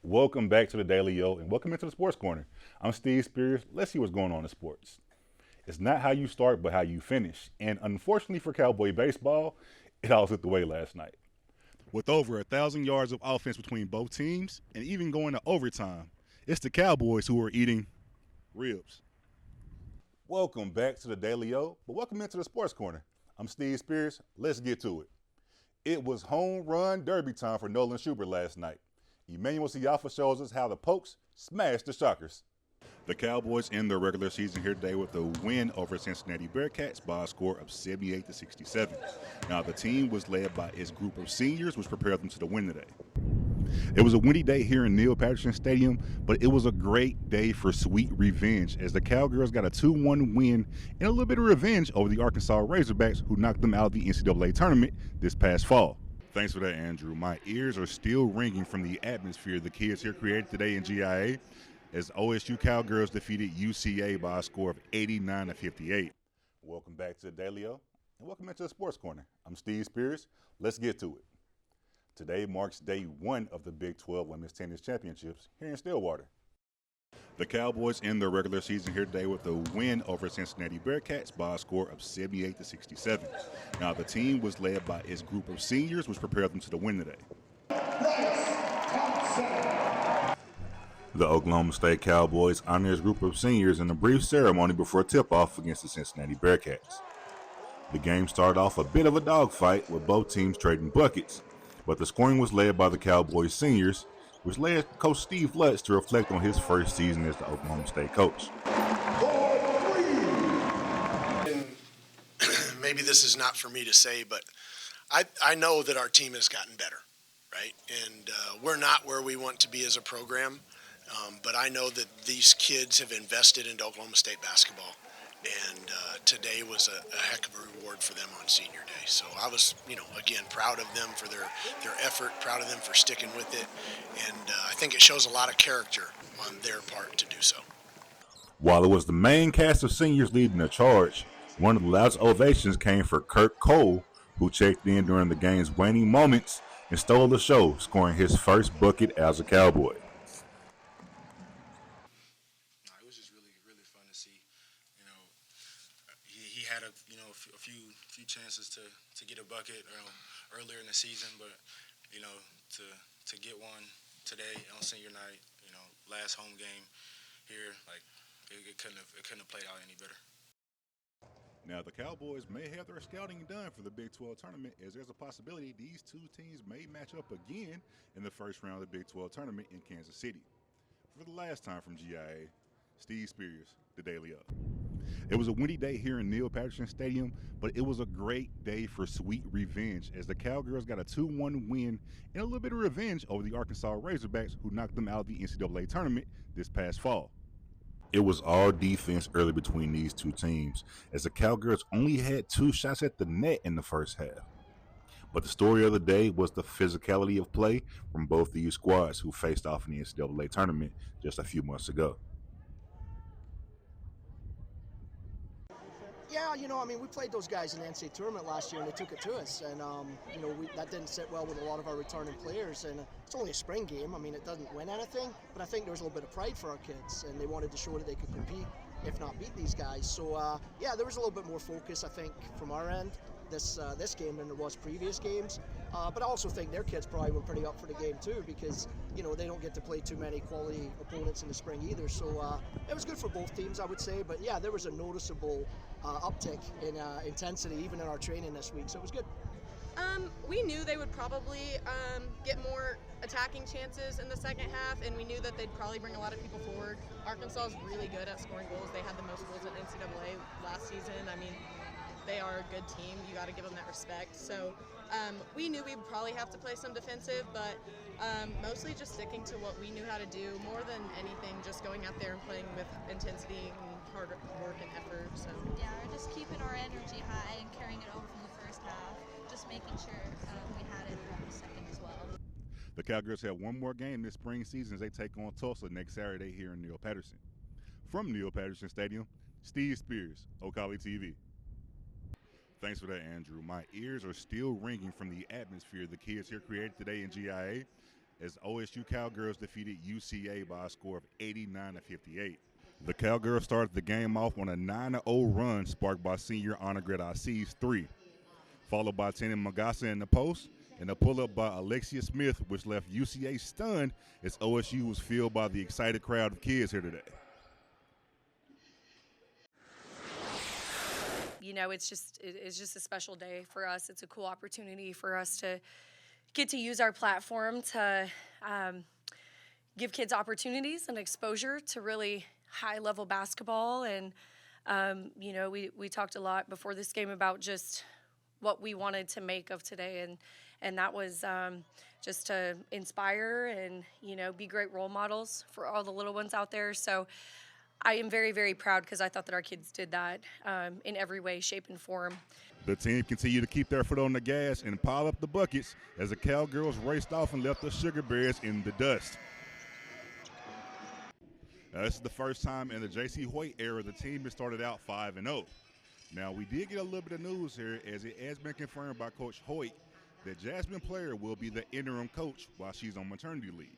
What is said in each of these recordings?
Welcome back to the Daily Yo, and welcome into the Sports Corner. I'm Steve Spears. Let's see what's going on in sports. It's not how you start, but how you finish. And unfortunately for Cowboy baseball, it all slipped away last night. With over 1,000 yards of offense between both teams and even going to overtime, it's the Cowboys who are eating ribs. Welcome back to the Daily Yo, but welcome into the Sports Corner. I'm Steve Spears. Let's get to it. It was home run derby time for Nolan Schubert last night. Emmanuel Siafa shows us how the Pokes smashed the Shockers. The Cowboys end their regular season here today with a win over Cincinnati Bearcats by a score of 78-67. Now, the team was led by its group of seniors, which prepared them to the win today. It was a windy day here in Neil Patterson Stadium, but it was a great day for sweet revenge as the Cowgirls got a 2-1 win and a little bit of revenge over the Arkansas Razorbacks, who knocked them out of the NCAA tournament this past fall. Thanks for that, Andrew. My ears are still ringing from the atmosphere the kids here created today in GIA as OSU Cowgirls defeated UCA by a score of 89-58. Welcome back to the Daily O, and welcome into the Sports Corner. I'm Steve Spears. Let's get to it. Today marks day one of the Big 12 Women's Tennis Championships here in Stillwater. The Cowboys end their regular season here today with a win over Cincinnati Bearcats by a score of 78-67. Now, the team was led by its group of seniors, which prepared them to the win today. The Oklahoma State Cowboys honor its group of seniors in a brief ceremony before tip-off against the Cincinnati Bearcats. The game started off a bit of a dogfight with both teams trading buckets, but the scoring was led by the Cowboys seniors, which led Coach Steve Lutz to reflect on his first season as the Oklahoma State coach. And maybe this is not for me to say, but I know that our team has gotten better, right? And we're not where we want to be as a program, but I know that these kids have invested into Oklahoma State basketball. And today was a heck of a reward for them on senior day. So I was, again, proud of them for their effort, proud of them for sticking with it. And I think it shows a lot of character on their part to do so. While it was the main cast of seniors leading the charge, one of the loudest ovations came for Kurt Cole, who checked in during the game's waning moments and stole the show, scoring his first bucket as a Cowboy. It was just really fun to see. He had a few chances to get a bucket earlier in the season, but to get one today on senior night, last home game here, it couldn't have played out any better. Now, the Cowboys may have their scouting done for the Big 12 tournament, as there's a possibility these two teams may match up again in the first round of the Big 12 tournament in Kansas City. For the last time from GIA, Steve Spears, the Daily Up. It was a windy day here in Neil Patterson Stadium, but it was a great day for sweet revenge as the Cowgirls got a 2-1 win and a little bit of revenge over the Arkansas Razorbacks, who knocked them out of the NCAA tournament this past fall. It was all defense early between these two teams, as the Cowgirls only had 2 shots at the net in the first half. But the story of the day was the physicality of play from both these squads who faced off in the NCAA tournament just a few months ago. Yeah, we played those guys in the NCAA tournament last year, and they took it to us. And, that didn't sit well with a lot of our returning players. And it's only a spring game. It doesn't win anything. But I think there was a little bit of pride for our kids, and they wanted to show that they could compete, if not beat these guys. So, there was a little bit more focus, I think, from our end this game than there was previous games. But I also think their kids probably were pretty up for the game, too, because, they don't get to play too many quality opponents in the spring either. So it was good for both teams, I would say. But, yeah, there was a noticeable uptick in intensity even in our training this week, so it was good. We knew they would probably get more attacking chances in the second half, and we knew that they'd probably bring a lot of people forward. Arkansas is really good at scoring goals. They had the most goals in NCAA last season. They are a good team. You got to give them that respect. So we knew we'd probably have to play some defensive, but mostly just sticking to what we knew how to do. More than anything, just going out there and playing with intensity and hard work and effort. So yeah, we're just keeping our energy high and carrying it over from the first half. Just making sure we had it from the second as well. The Cowgirls have one more game this spring season as they take on Tulsa next Saturday here in Neil Patterson. From Neil Patterson Stadium, Steve Spears, Ocali TV. Thanks for that, Andrew. My ears are still ringing from the atmosphere the kids here created today in GIA as OSU Cowgirls defeated UCA by a score of 89-58. The Cowgirls started the game off on a 9-0 run sparked by senior Annegret Assis' three, followed by Tannen Magassa in the post and a pull-up by Alexia Smith, which left UCA stunned as OSU was filled by the excited crowd of kids here today. You know, it's just a special day for us. It's a cool opportunity for us to get to use our platform to give kids opportunities and exposure to really high-level basketball. And, you know, we talked a lot before this game about just what we wanted to make of today. And that was just to inspire and, you know, be great role models for all the little ones out there. So I am very, very proud because I thought that our kids did that in every way, shape, and form. The team continued to keep their foot on the gas and pile up the buckets as the Cowgirls raced off and left the Sugar Bears in the dust. Now, this is the first time in the J.C. Hoyt era the team has started out 5-0. Now, we did get a little bit of news here as it has been confirmed by Coach Hoyt that Jasmine Player will be the interim coach while she's on maternity leave.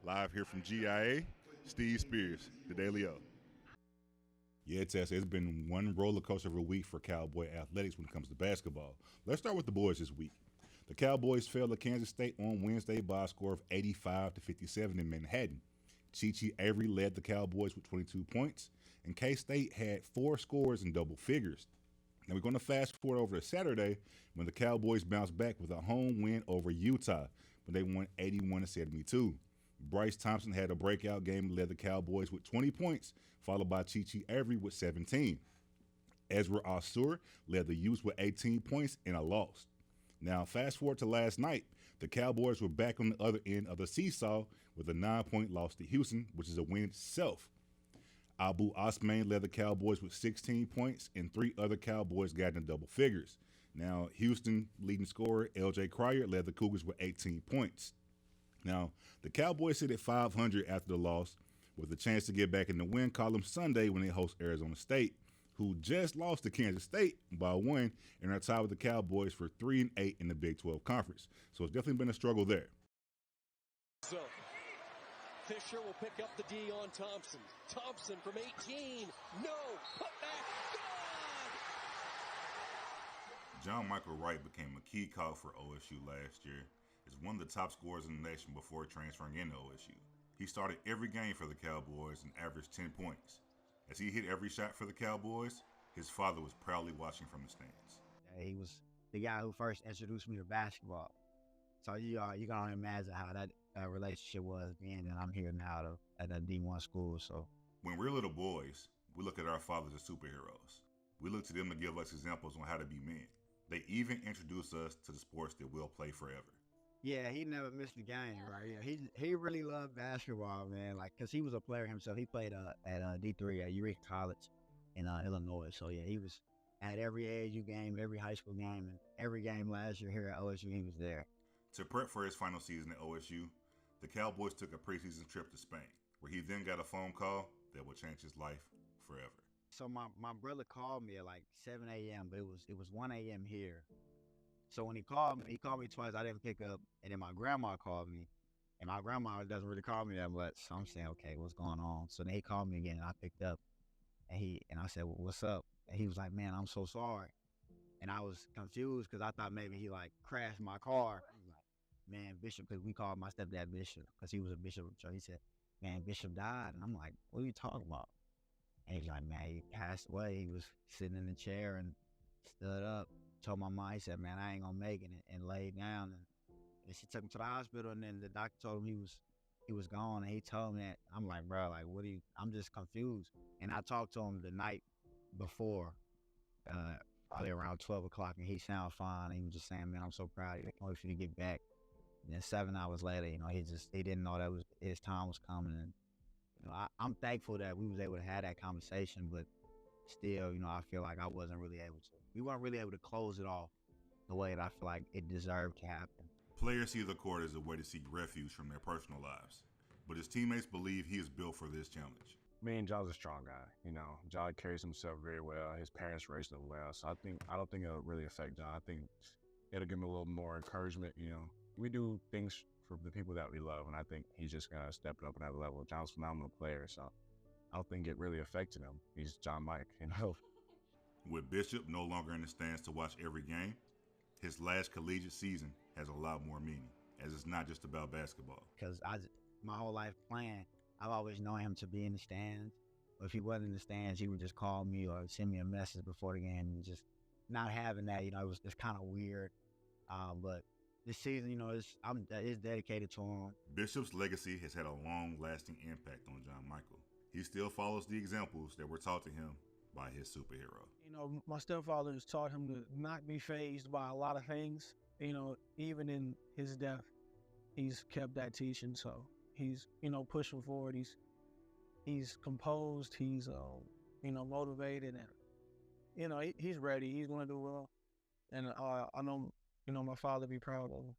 Live here from GIA, Steve Spears, the Daily O. Yeah, Tessa, it's been one roller coaster of a week for Cowboy athletics when it comes to basketball. Let's start with the boys this week. The Cowboys fell to Kansas State on Wednesday by a score of 85-57 in Manhattan. Chi-Chi Avery led the Cowboys with 22 points, and K-State had 4 scores in double figures. Now we're going to fast forward over to Saturday when the Cowboys bounced back with a home win over Utah when they won 81-72. Bryce Thompson had a breakout game and led the Cowboys with 20 points, followed by Chi-Chi Avery with 17. Ezra Osur led the Utes with 18 points in a loss. Now, fast forward to last night, the Cowboys were back on the other end of the seesaw with a 9-point loss to Houston, which is a win itself. Abu Osman led the Cowboys with 16 points, and 3 other Cowboys got in double figures. Now, Houston leading scorer L.J. Cryer led the Cougars with 18 points. Now, the Cowboys sit at 500 after the loss with a chance to get back in the win column Sunday when they host Arizona State, who just lost to Kansas State by 1 and are tied with the Cowboys for 3-8 in the Big 12 Conference. So it's definitely been a struggle there. So, Fisher will pick up the D on Thompson. Thompson from 18. No. Put back. Good. John Michael Wright became a key call for OSU last year as one of the top scorers in the nation before transferring into OSU. He started every game for the Cowboys and averaged 10 points. As he hit every shot for the Cowboys, his father was proudly watching from the stands. He was the guy who first introduced me to basketball. So you can only imagine how that relationship was then, and I'm here now at a D1 school. So when we're little boys, we look at our fathers as superheroes. We look to them to give us examples on how to be men. They even introduce us to the sports that we'll play forever. Yeah, he never missed a game, right? Yeah, he really loved basketball, man. Like, cause he was a player himself. He played at D3 at Eureka College in Illinois. So yeah, he was at every ASU game, every high school game, and every game last year here at OSU. He was there. To prep for his final season at OSU, the Cowboys took a preseason trip to Spain, where he then got a phone call that would change his life forever. So my brother called me at like 7 a.m., but it was 1 a.m. here. So when he called me twice. I didn't pick up, and then my grandma called me, and my grandma doesn't really call me that much. So I'm saying, okay, what's going on? So then he called me again, and I picked up, and I said, well, what's up? And he was like, man, I'm so sorry. And I was confused because I thought maybe he like crashed my car. I was like, man, Bishop, because we called my stepdad Bishop because he was a bishop of church. He said, man, Bishop died. And I'm like, what are you talking about? And he's like, man, he passed away. He was sitting in the chair and stood up. Told my mom, he said, man, I ain't gonna make it, and laid down. And she took him to the hospital, and then the doctor told him he was gone. And he told me that. I'm like, bro, like, I'm just confused. And I talked to him the night before, probably around 12 o'clock, and he sounded fine. He was just saying, man, I'm so proud of you. I can't wait for you to get back. And then 7 hours later, you know, he didn't know that his time was coming. And, you know, I'm thankful that we was able to have that conversation, but still, you know, I feel like I wasn't really able to. We weren't really able to close it off the way that I feel like it deserved to happen. Players see the court as a way to seek refuge from their personal lives, but his teammates believe he is built for this challenge. Me and Jaw's a strong guy, you know. Jaw carries himself very well. His parents raised him well, so I don't think it'll really affect Jaw. I think it'll give him a little more encouragement, you know. We do things for the people that we love, and I think he's just gonna step it up another level. John's a phenomenal player, so I don't think it really affected him. He's John Mike, you know. With Bishop no longer in the stands to watch every game, his last collegiate season has a lot more meaning, as it's not just about basketball. Because my whole life playing, I've always known him to be in the stands. Or if he wasn't in the stands, he would just call me or send me a message before the game. And just not having that, it was just kind of weird. But this season, it's dedicated to him. Bishop's legacy has had a long-lasting impact on John Michael. He still follows the examples that were taught to him by his superhero. My stepfather has taught him to not be fazed by a lot of things. Even in his death, he's kept that teaching. So he's, pushing forward. He's composed. He's, motivated, and he's ready. He's going to do well, and I know, my father be proud of him.